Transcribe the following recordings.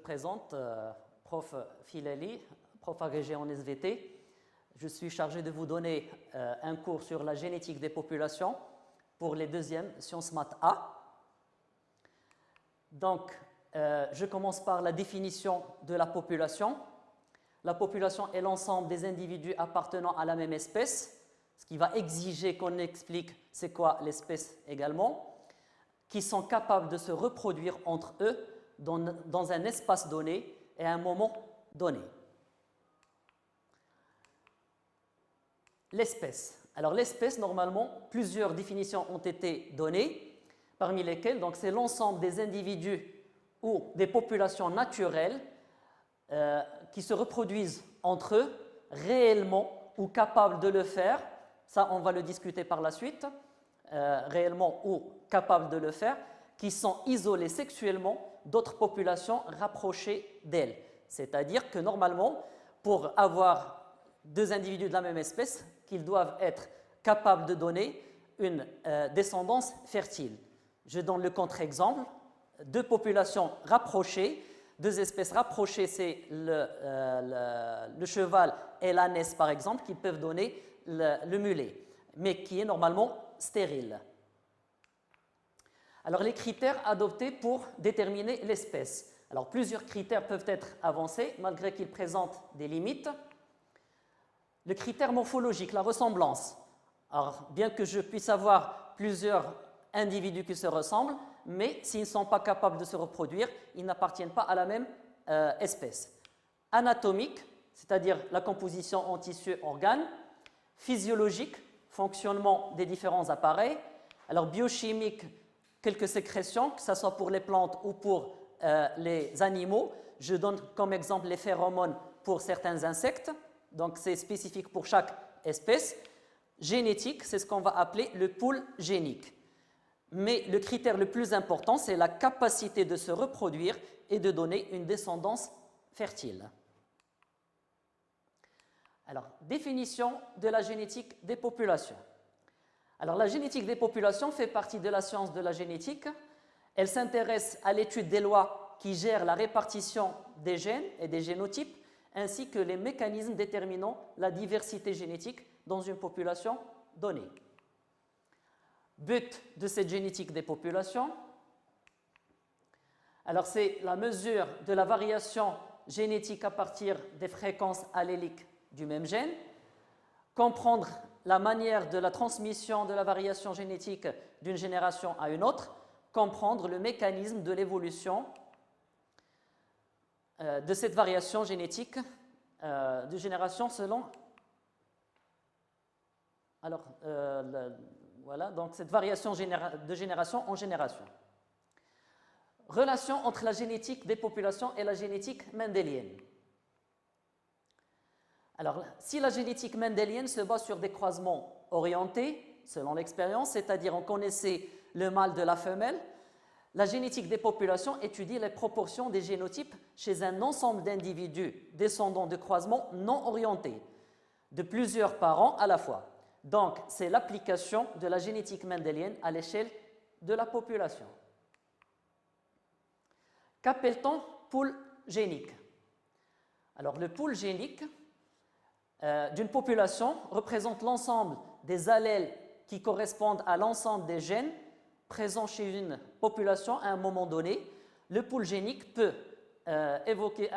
présente, prof Filali, prof agrégé en SVT. Je suis chargé de vous donner un cours sur la génétique des populations pour les deuxièmes sciences maths A. Donc, je commence par la définition de la population. La population est l'ensemble des individus appartenant à la même espèce, ce qui va exiger qu'on explique c'est quoi l'espèce également, qui sont capables de se reproduire entre eux dans un espace donné et à un moment donné. L'espèce. Alors l'espèce, normalement, plusieurs définitions ont été données, parmi lesquelles c'est l'ensemble des individus ou des populations naturelles qui se reproduisent entre eux, réellement ou capables de le faire. Ça, on va le discuter par la suite. Réellement ou capables de le faire, qui sont isolés sexuellement d'autres populations rapprochées d'elles. C'est-à-dire que normalement, pour avoir deux individus de la même espèce, qu'ils doivent être capables de donner une descendance fertile. Je donne le contre-exemple. Deux populations rapprochées, deux espèces rapprochées, c'est le cheval et l'ânesse par exemple, qui peuvent donner le mulet, mais qui est normalement stérile. Alors les critères adoptés pour déterminer l'espèce. Alors plusieurs critères peuvent être avancés malgré qu'ils présentent des limites. Le critère morphologique, la ressemblance. Alors bien que je puisse avoir plusieurs individus qui se ressemblent, mais s'ils ne sont pas capables de se reproduire, ils n'appartiennent pas à la même espèce. Anatomique, c'est-à-dire la composition en tissus organes. Physiologique, fonctionnement des différents appareils. Alors biochimique, quelques sécrétions, que ce soit pour les plantes ou pour les animaux. Je donne comme exemple les phéromones pour certains insectes, donc c'est spécifique pour chaque espèce. Génétique, c'est ce qu'on va appeler le pool génique. Mais le critère le plus important, c'est la capacité de se reproduire et de donner une descendance fertile. Alors, définition de la génétique des populations. Alors, la génétique des populations fait partie de la science de la génétique. Elle s'intéresse à l'étude des lois qui gèrent la répartition des gènes et des génotypes, ainsi que les mécanismes déterminant la diversité génétique dans une population donnée. But de cette génétique des populations. Alors, c'est la mesure de la variation génétique à partir des fréquences alléliques du même gène, comprendre la manière de la transmission de la variation génétique d'une génération à une autre, comprendre le mécanisme de l'évolution de cette variation génétique de génération selon... Alors, voilà, donc cette variation de génération en génération. Relation entre la génétique des populations et la génétique mendélienne. Alors, si la génétique mendélienne se base sur des croisements orientés, selon l'expérience, c'est-à-dire on connaissait le mâle de la femelle, la génétique des populations étudie les proportions des génotypes chez un ensemble d'individus descendants de croisements non orientés, de plusieurs parents à la fois. Donc, c'est l'application de la génétique mendélienne à l'échelle de la population. Qu'appelle-t-on pool génique? Alors, le pool génique d'une population représente l'ensemble des allèles qui correspondent à l'ensemble des gènes présents chez une population à un moment donné. Le pool génique peut évoluer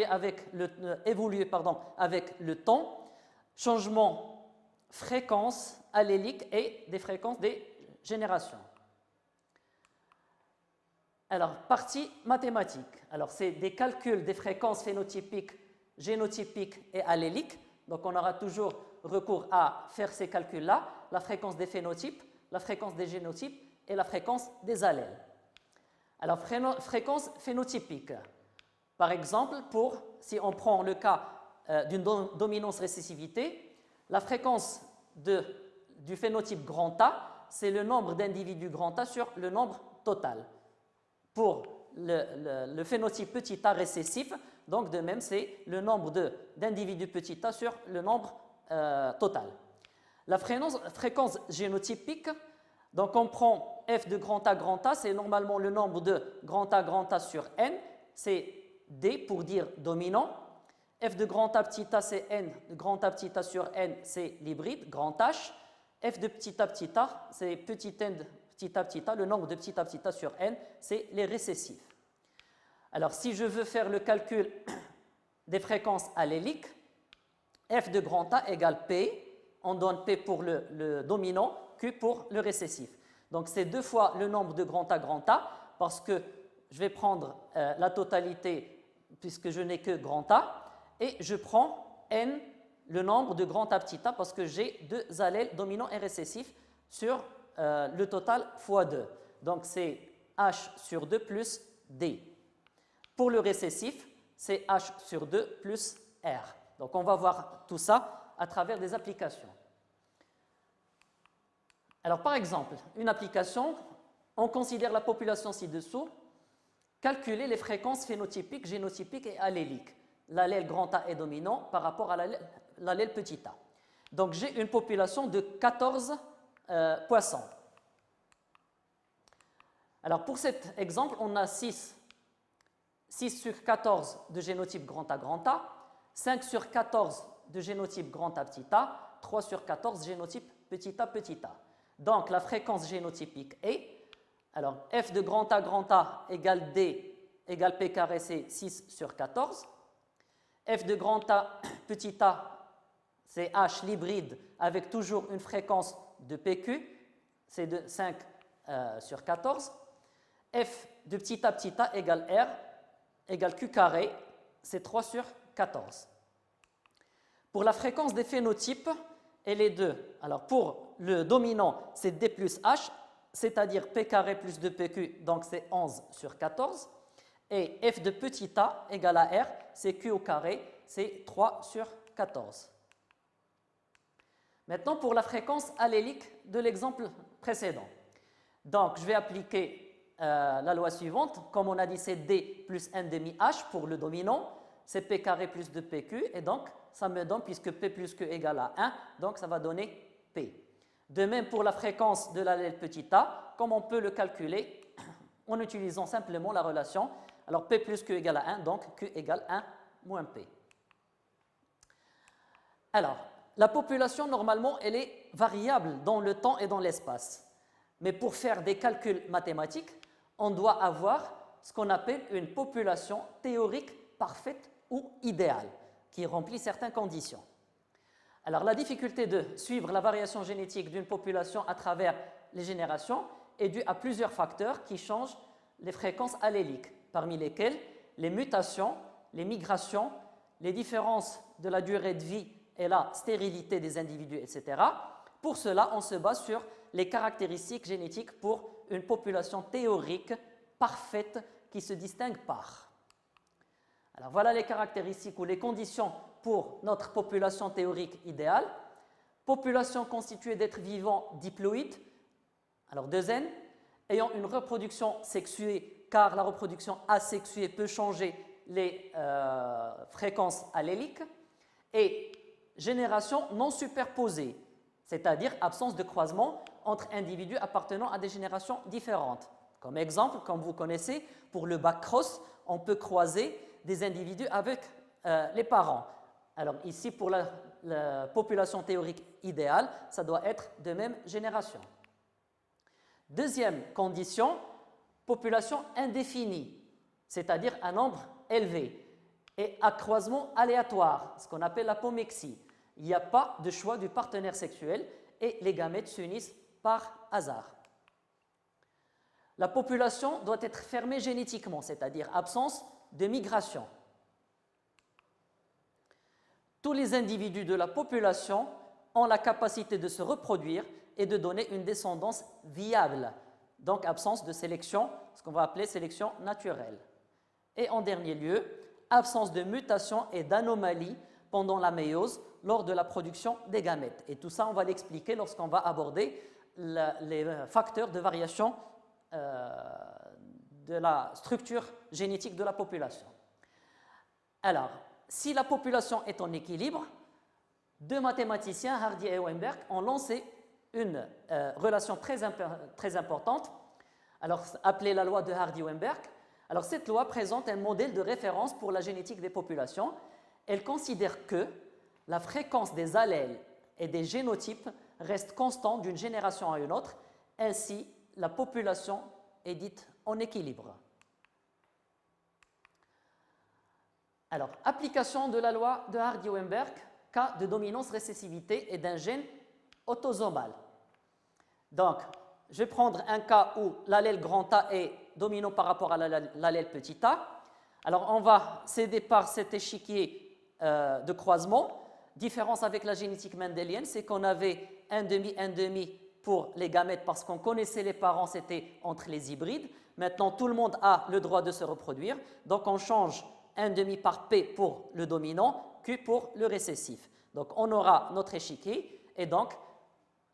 avec le temps, changement fréquence allélique et des fréquences des générations. Alors, partie mathématique. Alors, c'est des calculs des fréquences phénotypiques, génotypiques et alléliques. Donc, on aura toujours recours à faire ces calculs-là, la fréquence des phénotypes, la fréquence des génotypes et la fréquence des allèles. Alors, fréquence phénotypique. Par exemple, si on prend le cas d'une dominance-récessivité, la fréquence du phénotype grand A, c'est le nombre d'individus grand A sur le nombre total. Pour le phénotype petit a récessif, donc de même, c'est le nombre d'individus petit a sur le nombre total. La fréquence génotypique, Donc on prend f de grand A, c'est normalement le nombre de grand A sur n, c'est D pour dire dominant. F de grand A, c'est n de grand A sur n, c'est l'hybride, grand H. F de petit a, c'est petit n de petit a, le nombre de petit a sur n, c'est les récessifs. Alors si je veux faire le calcul des fréquences alléliques, f de grand A égale P, on donne P pour le dominant, Q pour le récessif. Donc c'est 2 fois le nombre de grand A, parce que je vais prendre la totalité puisque je n'ai que grand A, et je prends N, le nombre de grand A petit a, parce que j'ai 2 allèles dominants et récessifs sur le total fois 2. Donc c'est H sur 2 plus D. Pour le récessif, c'est H sur 2 plus R. Donc on va voir tout ça à travers des applications. Alors par exemple, une application, on considère la population ci-dessous, calculer les fréquences phénotypiques, génotypiques et alléliques. L'allèle grand A est dominant par rapport à l'allèle petit a. Donc j'ai une population de 14 poissons. Alors pour cet exemple, on a 6 sur 14 de génotype grand A, 5 sur 14 de génotype grand A petit a, 3 sur 14 génotype petit a. Donc la fréquence génotypique est, alors f de grand A égale D égale P carré, c'est 6 sur 14. F de grand A petit a, c'est H l'hybride avec toujours une fréquence de PQ, c'est de 5 sur 14. F de petit a égale R égale Q carré, c'est 3 sur 14. Pour la fréquence des phénotypes, elle est 2. Alors pour le dominant, c'est D plus H, c'est-à-dire P carré plus 2PQ, donc c'est 11 sur 14. Et F de petit a égale à R, c'est Q au carré, c'est 3 sur 14. Maintenant, pour la fréquence allélique de l'exemple précédent. Donc, je vais appliquer la loi suivante. Comme on a dit, c'est D plus n demi H pour le dominant. C'est P carré plus 2PQ. Et donc, ça me donne, puisque P plus Q égale à 1, donc ça va donner P. De même pour la fréquence de l'allèle petit a, comme on peut le calculer en utilisant simplement la relation. Alors, P plus Q égale à 1, donc Q égale 1 moins P. Alors, la population, normalement, elle est variable dans le temps et dans l'espace. Mais pour faire des calculs mathématiques, on doit avoir ce qu'on appelle une population théorique parfaite ou idéale, qui remplit certaines conditions. Alors, la difficulté de suivre la variation génétique d'une population à travers les générations est due à plusieurs facteurs qui changent les fréquences alléliques, parmi lesquels les mutations, les migrations, les différences de la durée de vie et la stérilité des individus, etc. Pour cela, on se base sur les caractéristiques génétiques pour une population théorique parfaite qui se distingue par. Alors voilà les caractéristiques ou les conditions pour notre population théorique idéale. Population constituée d'êtres vivants diploïdes, alors 2N, ayant une reproduction sexuée, car la reproduction asexuée peut changer les fréquences alléliques, et génération non superposée, c'est-à-dire absence de croisement entre individus appartenant à des générations différentes. Comme exemple, comme vous connaissez, pour le back-cross, on peut croiser des individus avec les parents. Alors ici, pour la population théorique idéale, ça doit être de même génération. Deuxième condition, population indéfinie, c'est-à-dire un nombre élevé, et à croisement aléatoire, ce qu'on appelle l'apomexie. Il n'y a pas de choix du partenaire sexuel et les gamètes s'unissent par hasard. La population doit être fermée génétiquement, c'est-à-dire absence de migration. Tous les individus de la population ont la capacité de se reproduire et de donner une descendance viable, donc absence de sélection, ce qu'on va appeler sélection naturelle. Et en dernier lieu, absence de mutation et d'anomalie pendant la méiose lors de la production des gamètes. Et tout ça, on va l'expliquer lorsqu'on va aborder les facteurs de variation de la structure génétique de la population. Alors, si la population est en équilibre, deux mathématiciens, Hardy et Weinberg, ont lancé une relation très importante, alors appelée la loi de Hardy-Weinberg. Alors cette loi présente un modèle de référence pour la génétique des populations. Elle considère que la fréquence des allèles et des génotypes reste constante d'une génération à une autre, ainsi la population est dite en équilibre. Alors, application de la loi de Hardy-Weinberg, cas de dominance-récessivité et d'un gène autosomal. Donc, je vais prendre un cas où l'allèle grand A est dominant par rapport à l'allèle petit a. Alors, on va céder par cet échiquier de croisement. Différence avec la génétique mendélienne, c'est qu'on avait un demi pour les gamètes parce qu'on connaissait les parents, c'était entre les hybrides. Maintenant, tout le monde a le droit de se reproduire. Donc, on change un demi par P pour le dominant, Q pour le récessif. Donc, on aura notre échiquier. Et donc,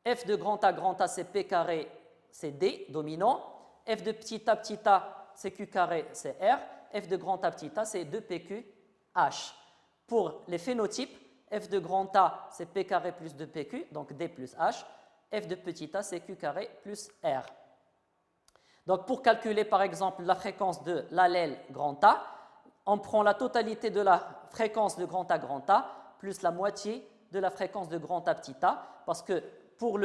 F de grand A, c'est P carré, c'est D, dominant. F de petit a, c'est Q carré, c'est R. F de grand A, petit a, c'est 2PQ, H. Pour les phénotypes, F de grand A, c'est P carré plus 2PQ, donc D plus H. F de petit a, c'est Q carré plus R. Donc, pour calculer, par exemple, la fréquence de l'allèle grand A, on prend la totalité de la fréquence de grand A plus la moitié de la fréquence de grand A petit a, parce que pour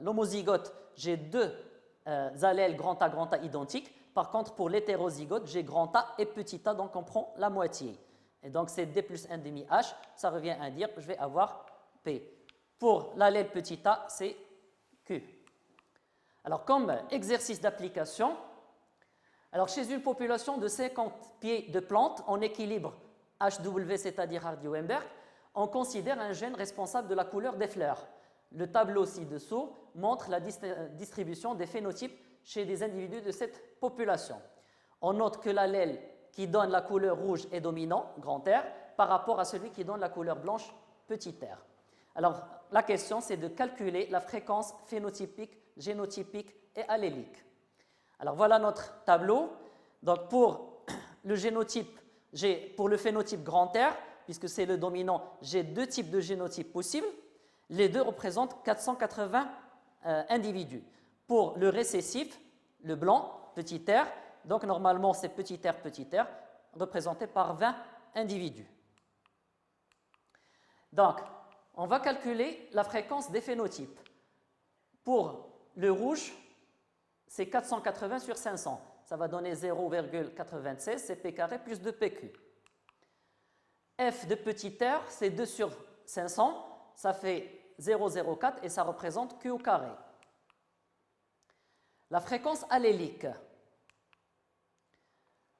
l'homozygote, j'ai deux allèles grand A identiques. Par contre, pour l'hétérozygote, j'ai grand A et petit a, donc on prend la moitié. Et donc, c'est D plus 1 demi H, ça revient à dire, je vais avoir P. Pour l'allèle petit a, c'est Q. Alors, comme exercice d'application, alors chez une population de 50 pieds de plantes en équilibre HW, c'est-à-dire Hardy-Weinberg, on considère un gène responsable de la couleur des fleurs. Le tableau ci-dessous montre la distribution des phénotypes chez des individus de cette population. On note que l'allèle qui donne la couleur rouge est dominant, grand R, par rapport à celui qui donne la couleur blanche, petit r. Alors, la question, c'est de calculer la fréquence phénotypique, génotypique et allélique. Alors, voilà notre tableau. Donc, pour le génotype, pour le phénotype grand R, puisque c'est le dominant, j'ai deux types de génotypes possibles. Les deux représentent 480 individus. Pour le récessif, le blanc, petit r, donc normalement c'est petit r, représenté par 20 individus. Donc, on va calculer la fréquence des phénotypes. Pour le rouge, c'est 480 sur 500. Ça va donner 0,96, c'est P carré plus 2PQ. F de petit r, c'est 2 sur 500, ça fait 0,04 et ça représente Q au carré. La fréquence allélique.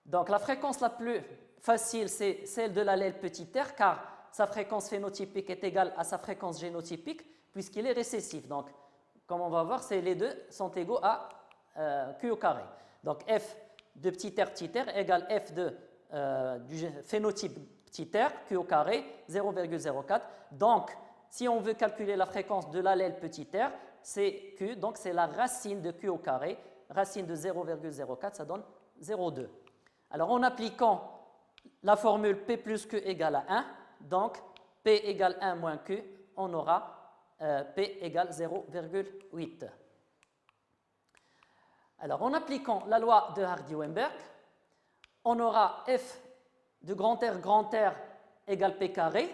Donc la fréquence la plus facile, c'est celle de l'allèle petit r, car sa fréquence phénotypique est égale à sa fréquence génotypique, puisqu'il est récessif. Donc, comme on va voir, les deux sont égaux à Q au carré. Donc F de petit r égale F du phénotype petit r, Q au carré, 0,04. Donc, si on veut calculer la fréquence de l'allèle petit r, c'est Q, donc c'est la racine de Q au carré. Racine de 0,04, ça donne 0,2. Alors, en appliquant la formule P plus Q égale à 1, donc P égale 1 moins Q, on aura P égale 0,8. Alors, en appliquant la loi de Hardy-Weinberg, on aura F de grand R égale P carré,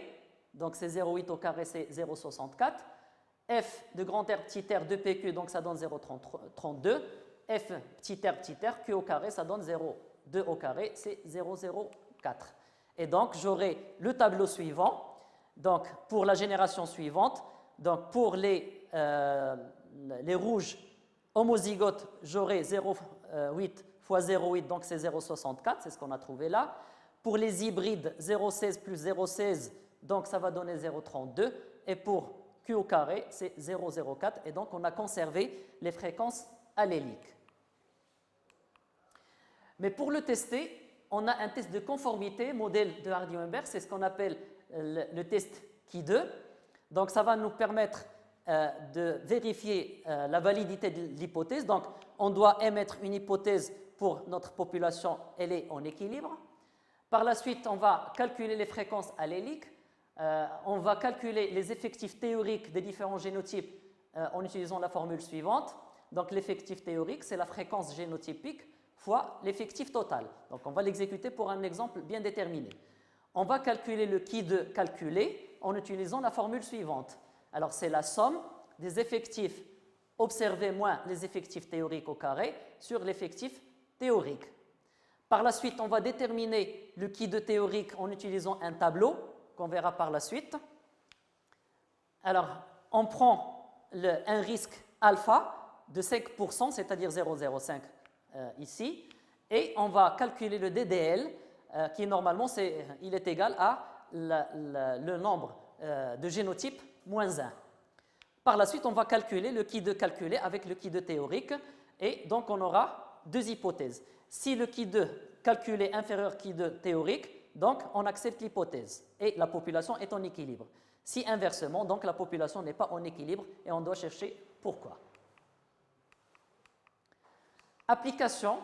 donc c'est 0,8 au carré, c'est 0,64. F de grand R petit r 2PQ, donc ça donne 0,32. F petit r, Q au carré, ça donne 0,2 au carré, c'est 0,04. Et donc, j'aurai le tableau suivant. Donc, pour la génération suivante, donc pour les rouges homozygotes, j'aurai 0,8 fois 0,8, donc c'est 0,64, c'est ce qu'on a trouvé là. Pour les hybrides, 0,16 plus 0,16, donc ça va donner 0,32. Et pour Q au carré, c'est 0,04. Et donc, on a conservé les fréquences alléliques. Mais pour le tester, on a un test de conformité, modèle de Hardy-Weinberg, c'est ce qu'on appelle le test Ki2. Donc, ça va nous permettre de vérifier la validité de l'hypothèse. Donc, on doit émettre une hypothèse pour notre population, elle est en équilibre. Par la suite, on va calculer les fréquences alléliques. On va calculer les effectifs théoriques des différents génotypes en utilisant la formule suivante. Donc l'effectif théorique, c'est la fréquence génotypique fois l'effectif total. Donc on va l'exécuter pour un exemple bien déterminé. On va calculer le qui de calculé en utilisant la formule suivante. Alors c'est la somme des effectifs observés moins les effectifs théoriques au carré sur l'effectif théorique. Par la suite, on va déterminer le qui de théorique en utilisant un tableau qu'on verra par la suite. Alors, on prend un risque alpha de 5%, c'est-à-dire 0,05 ici, et on va calculer le DDL qui normalement il est égal à le nombre de génotypes moins 1. Par la suite, on va calculer le qui de calculé avec le qui de théorique, et donc on aura deux hypothèses. Si le qui de calculé est inférieur au qui de théorique, donc on accepte l'hypothèse et la population est en équilibre. Si inversement, donc la population n'est pas en équilibre et on doit chercher pourquoi. Application,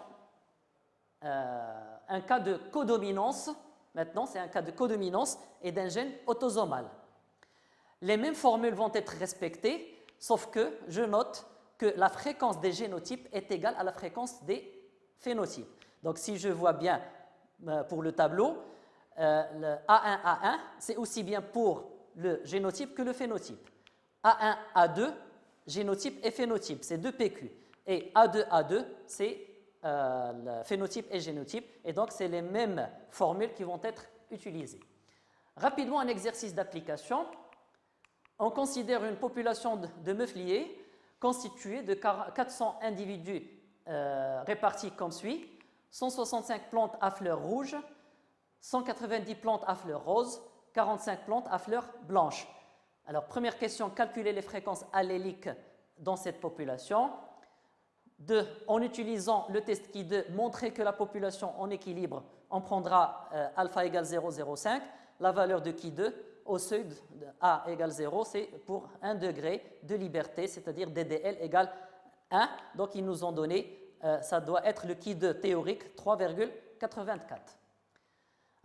un cas de codominance. Maintenant, c'est un cas de codominance et d'un gène autosomal. Les mêmes formules vont être respectées, sauf que je note que la fréquence des génotypes est égale à la fréquence des phénotypes. Donc, si je vois bien pour le tableau, le A1, c'est aussi bien pour le génotype que le phénotype. A1, A2, génotype et phénotype, c'est 2 PQ. Et A2, c'est le phénotype et génotype. Et donc, c'est les mêmes formules qui vont être utilisées. Rapidement, un exercice d'application. On considère une population de meufliers constituée de 400 individus répartis comme suit. 165 plantes à fleurs rouges, 190 plantes à fleurs roses, 45 plantes à fleurs blanches. Alors, première question, calculer les fréquences alléliques dans cette population. 2. En utilisant le test qui de montrer que la population en équilibre, on prendra alpha égale 0,05. La valeur de qui 2 au seuil de A égale 0, c'est pour 1 degré de liberté, c'est-à-dire DDL égale 1. Donc, ils nous ont donné, ça doit être le qui 2 théorique, 3,84.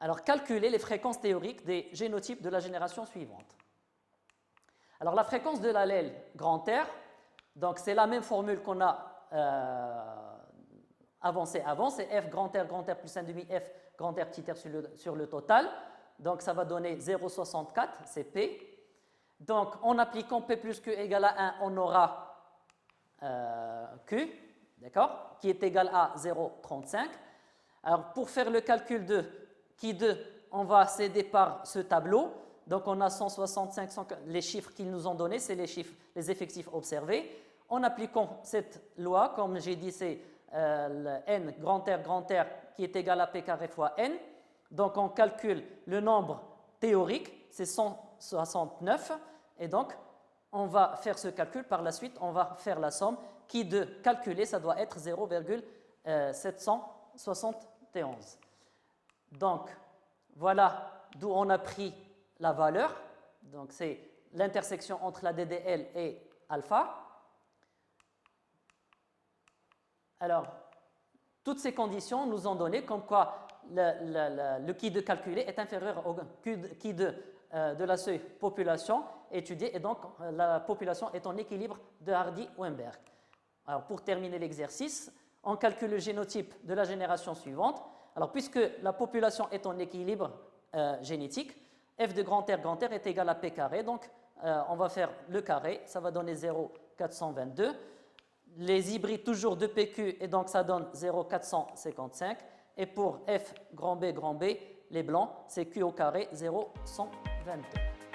Alors, calculer les fréquences théoriques des génotypes de la génération suivante. Alors, la fréquence de l'allèle grand R, donc c'est la même formule qu'on a avancée avant, c'est F grand R plus 1,5 F grand R petit r sur le total. Donc, ça va donner 0,64, c'est P. Donc, en appliquant P plus Q égale à 1, on aura Q, d'accord, qui est égal à 0,35. Alors, pour faire le calcul de qui 2, on va s'aider par ce tableau. Donc, on a 165, les chiffres qu'ils nous ont donnés, c'est les effectifs observés. En appliquant cette loi, comme j'ai dit, c'est le N grand R qui est égal à P carré fois N. Donc, on calcule le nombre théorique, c'est 169. Et donc, on va faire ce calcul. Par la suite, on va faire la somme qui de calculer, ça doit être 0,771. Donc, voilà d'où on a pris la valeur. Donc, c'est l'intersection entre la DDL et alpha. Alors, toutes ces conditions nous ont donné comme quoi le qui de calculé est inférieur au qui de la seuil population étudiée et donc la population est en équilibre de Hardy-Weinberg. Alors, pour terminer l'exercice, on calcule le génotype de la génération suivante. Alors, puisque la population est en équilibre génétique, f de grand R est égal à P carré, donc on va faire le carré, ça va donner 0,422. Les hybrides toujours de PQ et donc ça donne 0,455. Et pour F grand B, les blancs, c'est Q au carré 0,122.